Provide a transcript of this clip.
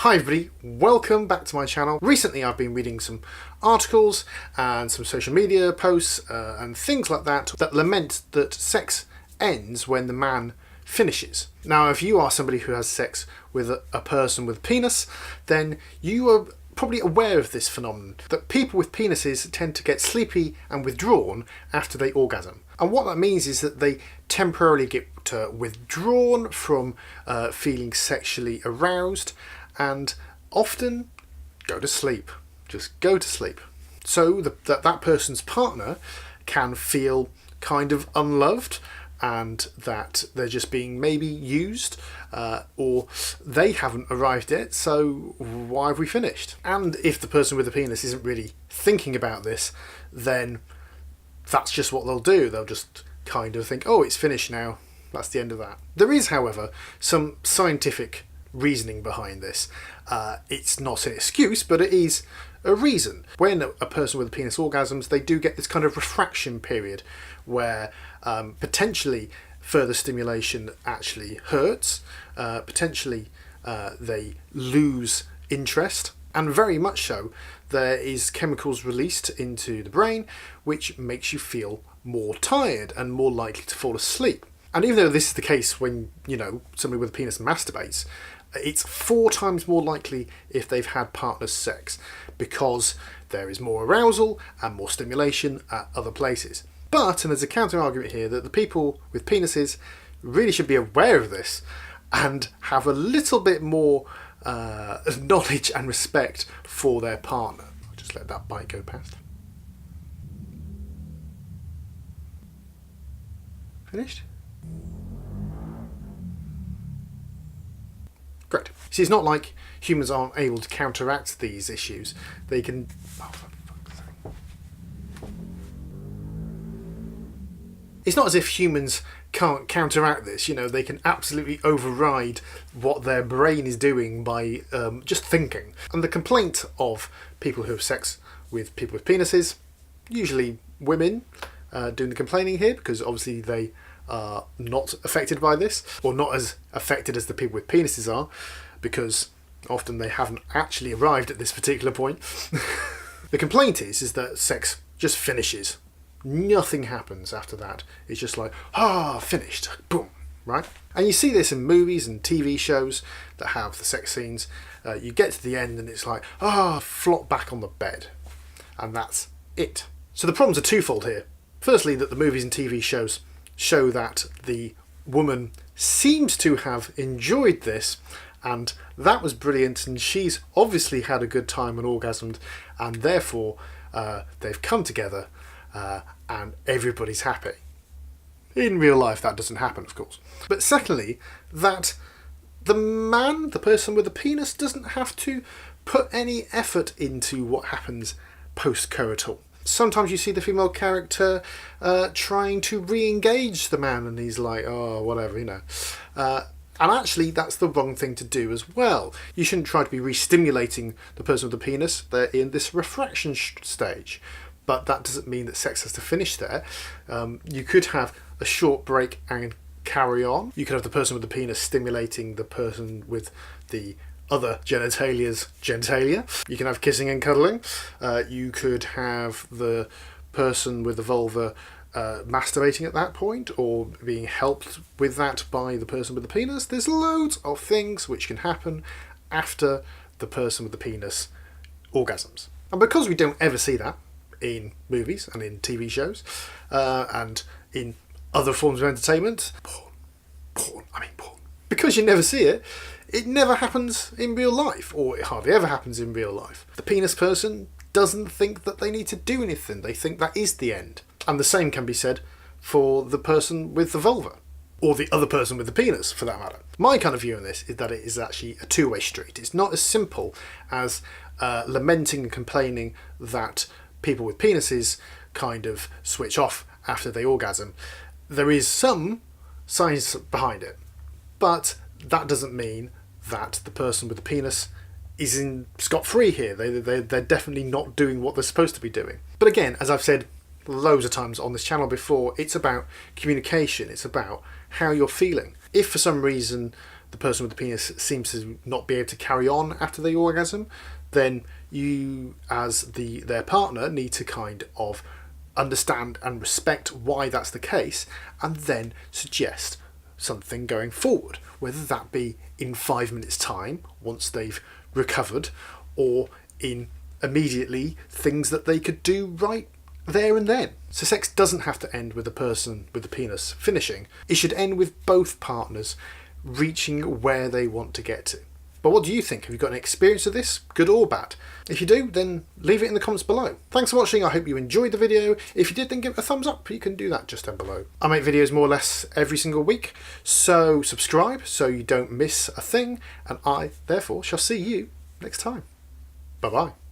Hi everybody, welcome back to my channel. Recently I've been reading some articles and some social media posts and things like that that lament that sex ends when the man finishes. Now if you are somebody who has sex with a person with a penis, then you are probably aware of this phenomenon, that people with penises tend to get sleepy and withdrawn after they orgasm. And what that means is that they temporarily get withdrawn from feeling sexually aroused and often go to sleep. Just go to sleep. So that person's partner can feel kind of unloved and that they're just being maybe used or they haven't arrived yet, so why have we finished? And if the person with the penis isn't really thinking about this, then that's just what they'll do. They'll just kind of think, oh, it's finished now. That's the end of that. There is, however, some scientific reasoning behind this. It's not an excuse, but it is a reason. When a person with a penis orgasms, they do get this kind of refraction period where potentially further stimulation actually hurts, potentially they lose interest, and very much so there is chemicals released into the brain which makes you feel more tired and more likely to fall asleep. And even though this is the case when, somebody with a penis masturbates, it's 4 times more likely if they've had partner sex because there is more arousal and more stimulation at other places. But, and there's a counter argument here, that the people with penises really should be aware of this and have a little bit more knowledge and respect for their partner. I'll just let that bite go past. Finished? Great. See, it's not like humans aren't able to counteract these issues. They can... Oh, for fuck's sake. It's not as if humans can't counteract this. They can absolutely override what their brain is doing by just thinking. And the complaint of people who have sex with people with penises, usually women doing the complaining here, because obviously they are not affected by this, or not as affected as the people with penises are, because often they haven't actually arrived at this particular point. The complaint is that sex just finishes. Nothing happens after that. It's just like, finished, boom, right? And you see this in movies and TV shows that have the sex scenes. You get to the end and it's like, flop back on the bed. And that's it. So the problems are twofold here. Firstly, that the movies and TV shows show that the woman seems to have enjoyed this and that was brilliant and she's obviously had a good time and orgasmed and therefore they've come together and everybody's happy. In real life that doesn't happen, of course. But secondly, that the person with the penis doesn't have to put any effort into what happens post-coital. Sometimes you see the female character trying to re-engage the man and he's like, oh, whatever, And actually, that's the wrong thing to do as well. You shouldn't try to be re-stimulating the person with the penis. They're in this refraction stage. But that doesn't mean that sex has to finish there. You could have a short break and carry on. You could have the person with the penis stimulating the person with the other genitalia's genitalia. You can have kissing and cuddling. You could have the person with the vulva masturbating at that point or being helped with that by the person with the penis. There's loads of things which can happen after the person with the penis orgasms. And because we don't ever see that in movies and in TV shows and in other forms of entertainment, porn, because you never see it, it never happens in real life, or it hardly ever happens in real life. The penis person doesn't think that they need to do anything. They think that is the end. And the same can be said for the person with the vulva, or the other person with the penis, for that matter. My kind of view on this is that it is actually a two-way street. It's not as simple as lamenting and complaining that people with penises kind of switch off after they orgasm. There is some science behind it, but that doesn't mean that the person with the penis is in scot-free here. They're definitely not doing what they're supposed to be doing. But again, as I've said loads of times on this channel before, it's about communication. It's about how you're feeling. If for some reason the person with the penis seems to not be able to carry on after the orgasm, then you as their partner need to kind of understand and respect why that's the case, and then suggest something going forward, whether that be in 5 minutes time once they've recovered, or in immediately things that they could do right there and then. So sex doesn't have to end with the person with the penis finishing. It should end with both partners reaching where they want to get to. But what do you think? Have you got an experience of this, good or bad? If you do, then leave it in the comments below. Thanks for watching. I hope you enjoyed the video. If you did, then give it a thumbs up. You can do that just down below. I make videos more or less every single week, so subscribe so you don't miss a thing, and I, therefore, shall see you next time. Bye-bye.